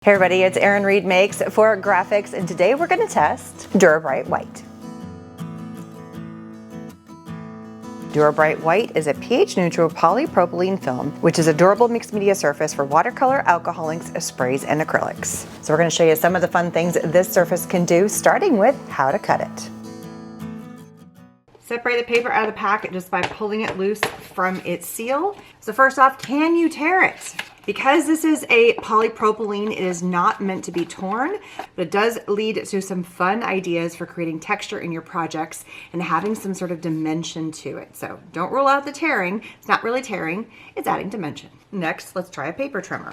Hey everybody, it's Erin Reed Makes for Graphics, and today we're going to test Dura Bright White. Dura Bright White is a pH-neutral polypropylene film, which is a durable mixed media surface for watercolor, alcohol inks, sprays, and acrylics. So we're going to show you some of the fun things this surface can do, starting with how to cut it. Separate the paper out of the packet just by pulling it loose from its seal. So first off, can you tear it? Because this is a polypropylene, it is not meant to be torn, but it does lead to some fun ideas for creating texture in your projects and having some sort of dimension to it. So don't rule out the tearing. It's not really tearing, it's adding dimension. Next, let's try a paper trimmer.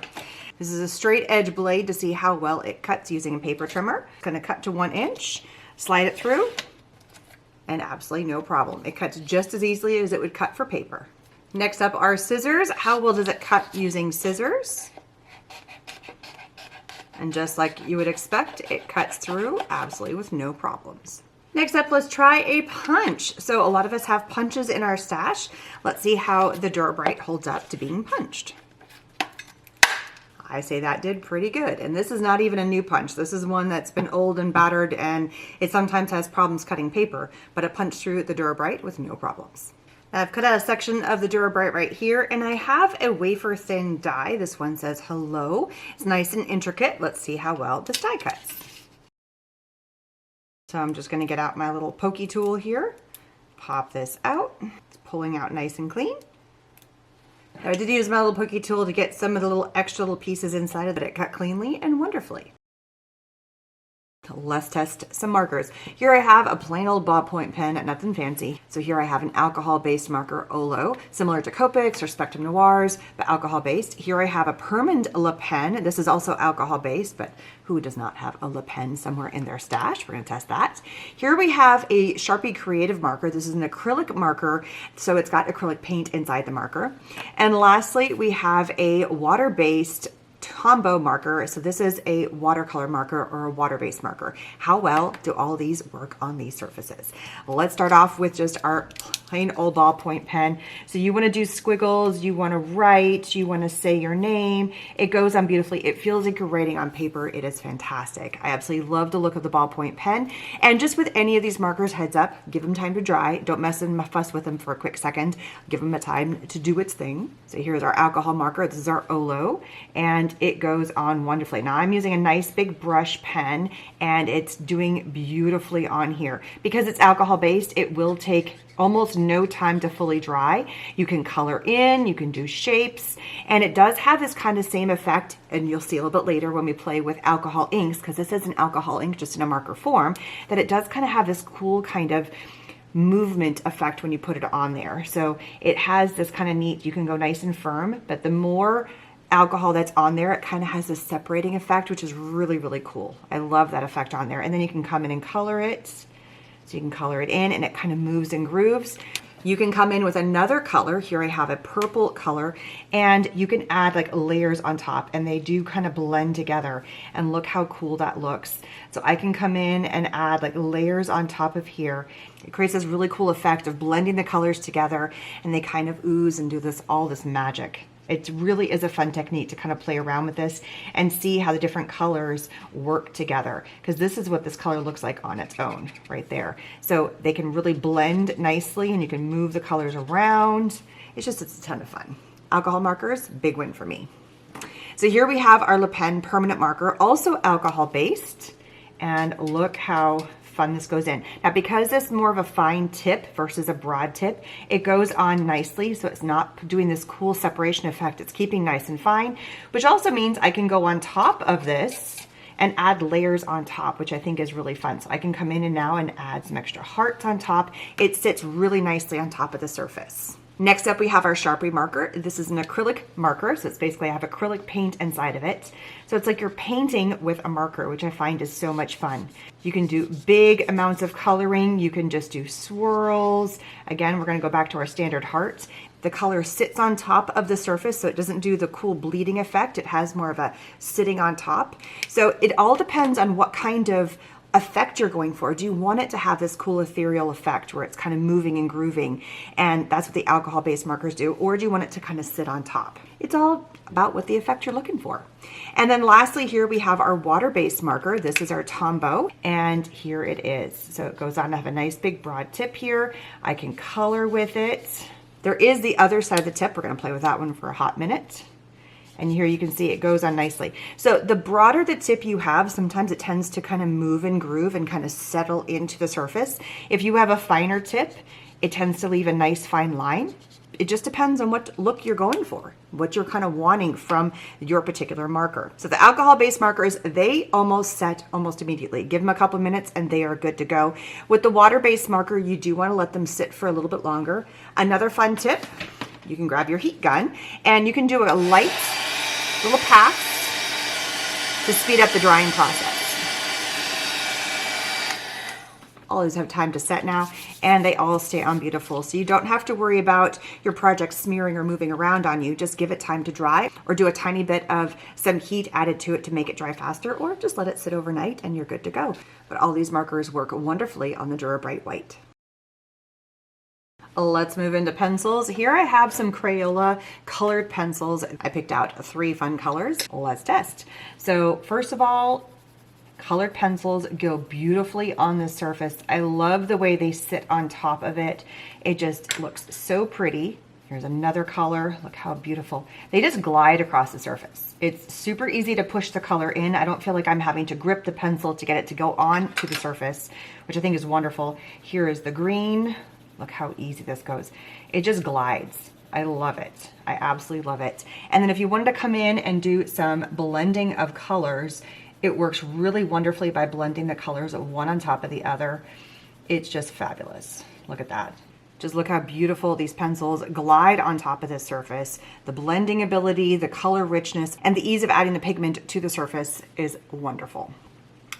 This is a straight edge blade to see how well it cuts using a paper trimmer. It's gonna cut to 1 inch, slide it through, and absolutely no problem. It cuts just as easily as it would cut for paper. Next up are scissors. How well does it cut using scissors? And just like you would expect, it cuts through absolutely with no problems. Next up, let's try a punch. So a lot of us have punches in our stash. Let's see how the Dura Bright holds up to being punched. I say that did pretty good. And this is not even a new punch. This is one that's been old and battered, and it sometimes has problems cutting paper, but it punched through the Dura Bright with no problems. I've cut out a section of the Dura Bright right here, and I have a wafer thin die. This one says hello. It's nice and intricate. Let's see how well this die cuts. So I'm just going to get out my little pokey tool here, pop this out. It's pulling out nice and clean. I did use my little pokey tool to get some of the little extra little pieces inside of it. It cut cleanly and wonderfully. Let's test some markers. Here I have a plain old ballpoint pen, nothing fancy. So here I have an alcohol-based marker, Olo, similar to Copics or Spectrum Noirs, but alcohol-based. Here I have a Marvy LePen. This is also alcohol-based, but who does not have a LePen somewhere in their stash? We're gonna test that. Here we have a Sharpie creative marker. This is an acrylic marker, so it's got acrylic paint inside the marker. And lastly, we have a water-based Tombow marker. So this is a watercolor marker or a water-based marker. How well do all these work on these surfaces? Let's start off with just our plain old ballpoint pen. So you want to do squiggles, you want to write, you want to say your name. It goes on beautifully. It feels like you're writing on paper. It is fantastic. I absolutely love the look of the ballpoint pen. And just with any of these markers, heads up, give them time to dry. Don't mess and fuss with them for a quick second. Give them a time to do its thing. So here's our alcohol marker. This is our Olo, and it goes on wonderfully. Now I'm using a nice big brush pen, and it's doing beautifully on here. Because it's alcohol based, it will take almost no time to fully dry. You can color in, you can do shapes, and it does have this kind of same effect, and you'll see a little bit later when we play with alcohol inks, because this is an alcohol ink just in a marker form, that it does kind of have this cool kind of movement effect when you put it on there. So it has this kind of neat, you can go nice and firm, but the more alcohol that's on there, it kind of has this separating effect, which is really, really cool. I love that effect on there. And then you can come in and color it. So you can color it in, and it kind of moves and grooves. You can come in with another color. Here I have a purple color, and you can add like layers on top, and they do kind of blend together, and look how cool that looks. So I can come in and add like layers on top of here. It creates this really cool effect of blending the colors together, and they kind of ooze and do this, all this magic. It really is a fun technique to kind of play around with this and see how the different colors work together, because this is what this color looks like on its own right there. So they can really blend nicely, and you can move the colors around. It's a ton of fun. Alcohol markers, big win for me. So here we have our LePen permanent marker, also alcohol based, and look how fun this goes in. Now, because this is more of a fine tip versus a broad tip, it goes on nicely, so it's not doing this cool separation effect. It's keeping nice and fine, which also means I can go on top of this and add layers on top, which I think is really fun. So I can come in and now and add some extra hearts on top. It sits really nicely on top of the surface. Next up, we have our Sharpie marker. This is an acrylic marker, so it's basically I have acrylic paint inside of it. So it's like you're painting with a marker, which I find is so much fun. You can do big amounts of coloring. You can just do swirls. Again, we're gonna go back to our standard hearts. The color sits on top of the surface, so it doesn't do the cool bleeding effect. It has more of a sitting on top. So it all depends on what kind of effect you're going for. Do you want it to have this cool ethereal effect where it's kind of moving and grooving, and that's what the alcohol-based markers do, or do you want it to kind of sit on top? It's all about what the effect you're looking for. And then lastly, here we have our water-based marker. This is our Tombow, and here it is. So it goes on to have a nice big broad tip here. I can color with it. There is the other side of the tip. We're going to play with that one for a hot minute. And here you can see it goes on nicely. So the broader the tip you have, sometimes it tends to kind of move and groove and kind of settle into the surface. If you have a finer tip, it tends to leave a nice fine line. It just depends on what look you're going for, what you're kind of wanting from your particular marker. So the alcohol-based markers, they almost set almost immediately. Give them a couple minutes and they are good to go. With the water-based marker, you do want to let them sit for a little bit longer. Another fun tip, you can grab your heat gun and you can do a light little pass to speed up the drying process. All these have time to set now, and they all stay on beautiful. So you don't have to worry about your project smearing or moving around on you. Just give it time to dry, or do a tiny bit of some heat added to it to make it dry faster, or just let it sit overnight and you're good to go. But all these markers work wonderfully on the Dura Bright White. Let's move into pencils. Here I have some Crayola colored pencils. I picked out 3 fun colors. Let's test. So first of all, colored pencils go beautifully on the surface. I love the way they sit on top of it. It just looks so pretty. Here's another color. Look how beautiful. They just glide across the surface. It's super easy to push the color in. I don't feel like I'm having to grip the pencil to get it to go on to the surface, which I think is wonderful. Here is the green. Look how easy this goes. It just glides. I love it. I absolutely love it. And then if you wanted to come in and do some blending of colors, it works really wonderfully by blending the colors one on top of the other. It's just fabulous. Look at that. Just look how beautiful these pencils glide on top of this surface. The blending ability, the color richness, and the ease of adding the pigment to the surface is wonderful.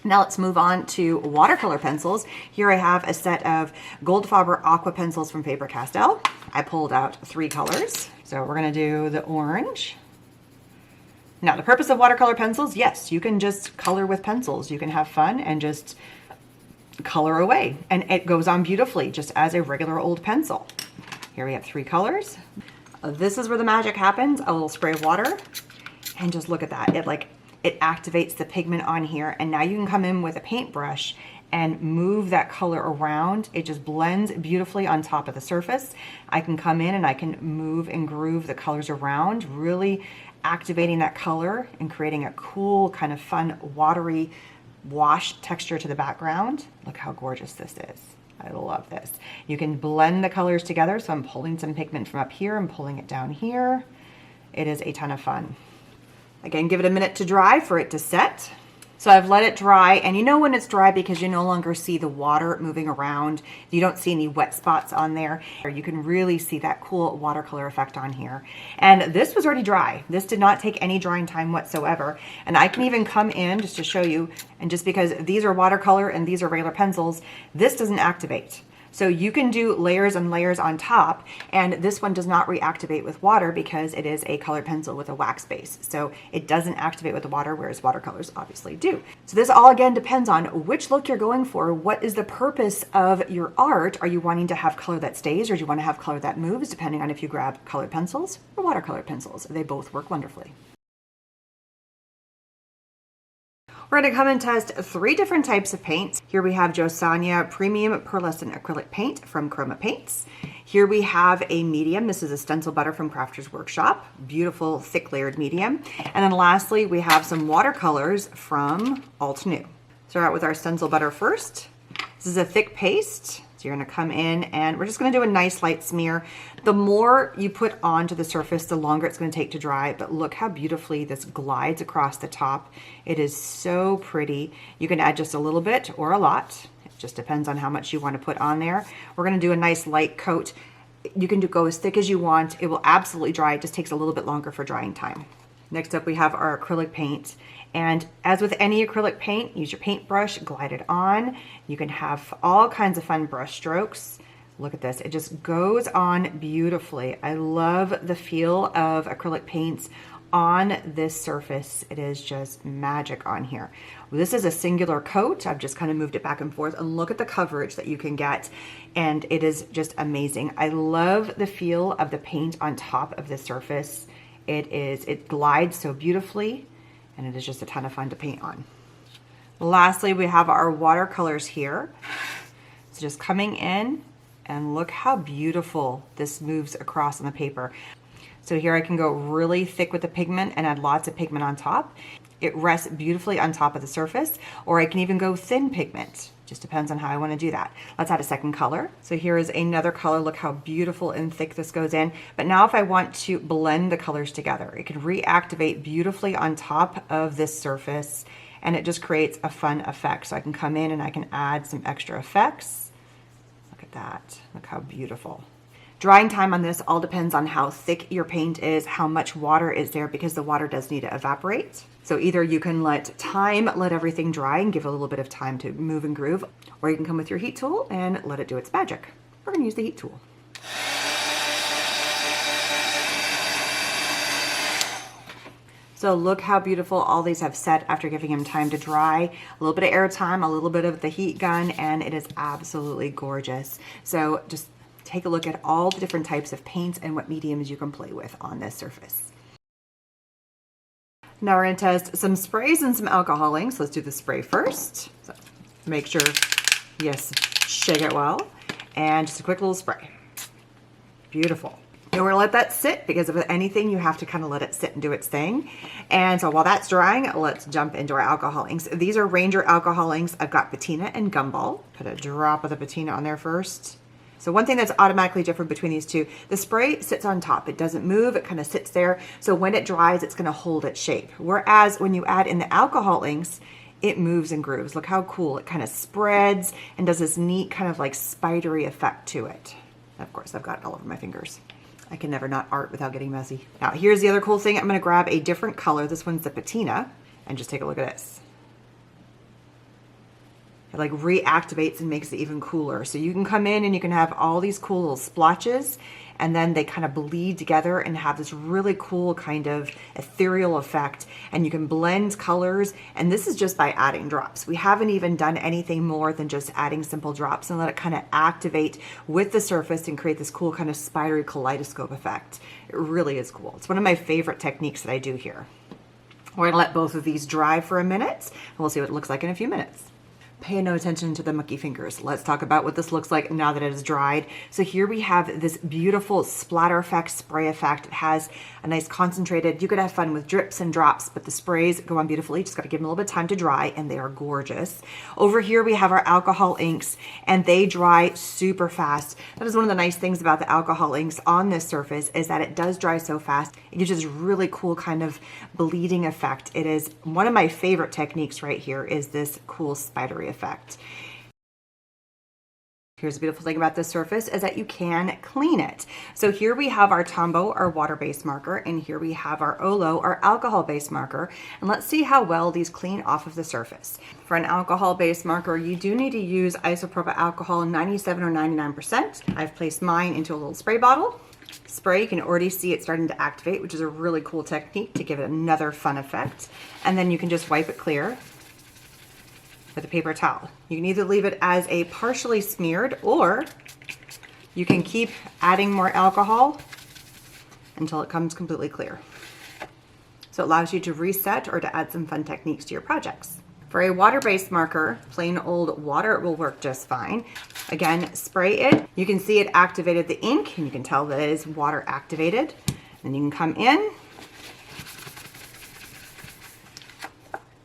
Now let's move on to watercolor pencils. Here I have a set of Goldfaber aqua pencils from Faber Castel. I pulled out 3 colors. So we're gonna do the orange. Now the purpose of watercolor pencils, yes, you can just color with pencils. You can have fun and just color away. And it goes on beautifully, just as a regular old pencil. Here we have 3 colors. This is where the magic happens. A little spray of water. And just look at that. It activates the pigment on here, and now you can come in with a paintbrush and move that color around. It just blends beautifully on top of the surface. I can come in and I can move and groove the colors around, really activating that color and creating a cool kind of fun watery wash texture to the background. Look how gorgeous this is. I love this. You can blend the colors together, so I'm pulling some pigment from up here and pulling it down here. It is a ton of fun. Again, give it a minute to dry for it to set. So I've let it dry, and you know when it's dry because you no longer see the water moving around. You don't see any wet spots on there. You can really see that cool watercolor effect on here. And this was already dry. This did not take any drying time whatsoever. And I can even come in just to show you, and just because these are watercolor and these are regular pencils, this doesn't activate. So you can do layers and layers on top, and this one does not reactivate with water because it is a colored pencil with a wax base. So it doesn't activate with the water, whereas watercolors obviously do. So this all again depends on which look you're going for. What is the purpose of your art? Are you wanting to have color that stays, or do you want to have color that moves, depending on if you grab colored pencils or watercolor pencils? They both work wonderfully. We're going to come and test 3 different types of paints. Here we have Josanya Premium Pearlescent Acrylic Paint from Chroma Paints. Here we have a medium. This is a Stencil Butter from Crafters Workshop. Beautiful, thick layered medium. And then lastly, we have some watercolors from Alt New. Start out with our Stencil Butter first. This is a thick paste. So you're going to come in and we're just going to do a nice light smear. The more you put onto the surface, the longer it's going to take to dry, but look how beautifully this glides across the top. It is so pretty. You can add just a little bit or a lot. It just depends on how much you want to put on there. We're going to do a nice light coat. You can go as thick as you want. It will absolutely dry. It just takes a little bit longer for drying time. Next up, we have our acrylic paint. And as with any acrylic paint, use your paintbrush, glide it on. You can have all kinds of fun brush strokes. Look at this, it just goes on beautifully. I love the feel of acrylic paints on this surface. It is just magic on here. This is a singular coat. I've just kind of moved it back and forth, and look at the coverage that you can get. And it is just amazing. I love the feel of the paint on top of the surface. It glides so beautifully, and it is just a ton of fun to paint on. Lastly, we have our watercolors here. So just coming in, and look how beautiful this moves across on the paper. So here I can go really thick with the pigment and add lots of pigment on top. It rests beautifully on top of the surface, or I can even go thin pigment. Just depends on how I want to do that. Let's add a second color. So here is another color. Look how beautiful and thick this goes in. But now if I want to blend the colors together, it can reactivate beautifully on top of this surface, and it just creates a fun effect. So I can come in and I can add some extra effects. Look at that. Look how beautiful. Drying time on this all depends on how thick your paint is, how much water is there, because the water does need to evaporate. So either you can let everything dry and give a little bit of time to move and groove, or you can come with your heat tool and let it do its magic. We're going to use the heat tool. So look how beautiful all these have set after giving them time to dry. A little bit of air time, a little bit of the heat gun, and it is absolutely gorgeous. So just take a look at all the different types of paints and what mediums you can play with on this surface. Now we're going to test some sprays and some alcohol inks. Let's do the spray first. So make sure, yes, shake it well. And just a quick little spray. Beautiful. And we're going to let that sit, because if anything, you have to kind of let it sit and do its thing. And so while that's drying, let's jump into our alcohol inks. These are Ranger alcohol inks. I've got patina and gumball. Put a drop of the patina on there first. So one thing that's automatically different between these two, the spray sits on top. It doesn't move, it kind of sits there. So when it dries, it's gonna hold its shape. Whereas when you add in the alcohol inks, it moves and grooves. Look how cool. It kind of spreads and does this neat kind of like spidery effect to it. Of course, I've got it all over my fingers. I can never not art without getting messy. Now here's the other cool thing. I'm gonna grab a different color. This one's the patina, and just take a look at this. It like reactivates and makes it even cooler. So you can come in and you can have all these cool little splotches, and then they kind of bleed together and have this really cool kind of ethereal effect. And you can blend colors, and this is just by adding drops. We haven't even done anything more than just adding simple drops and let it kind of activate with the surface and create this cool kind of spidery kaleidoscope effect. It really is cool. It's one of my favorite techniques that I do here. We're gonna let both of these dry for a minute, and we'll see what it looks like in a few minutes. Pay no attention to the mucky fingers. Let's talk about what this looks like now that it is dried. So here we have this beautiful splatter effect, spray effect. It has a nice concentrated, you could have fun with drips and drops, but the sprays go on beautifully. Just gotta give them a little bit of time to dry, and they are gorgeous. Over here we have our alcohol inks, and they dry super fast. That is one of the nice things about the alcohol inks on this surface, is that it does dry so fast. It gives this really cool kind of bleeding effect. It is one of my favorite techniques right here, is this cool spidery effect. Here's the beautiful thing about this surface, is that you can clean it. So here we have our Tombow, our water-based marker, and here we have our Olo, our alcohol-based marker. And let's see how well these clean off of the surface. For an alcohol-based marker, you do need to use isopropyl alcohol 97 or 99%. I've placed mine into a little spray bottle. Spray, you can already see it starting to activate, which is a really cool technique to give it another fun effect. And then you can just wipe it clear with a paper towel. You can either leave it as a partially smeared, or you can keep adding more alcohol until it comes completely clear. So it allows you to reset or to add some fun techniques to your projects. For a water-based marker, plain old water will work just fine. Again, spray it. You can see it activated the ink, and you can tell that it is water activated. Then you can come in,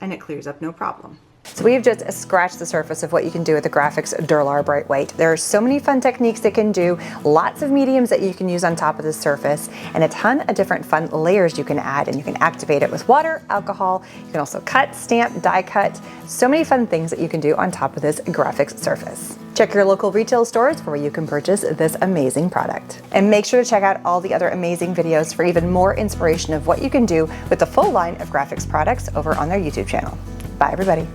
and it clears up no problem. So we've just scratched the surface of what you can do with the Grafix Dura Bright White. There are so many fun techniques that can do, lots of mediums that you can use on top of the surface, and a ton of different fun layers you can add, and you can activate it with water, alcohol. You can also cut, stamp, die cut. So many fun things that you can do on top of this Grafix surface. Check your local retail stores where you can purchase this amazing product. And make sure to check out all the other amazing videos for even more inspiration of what you can do with the full line of Grafix products over on their YouTube channel. Bye everybody.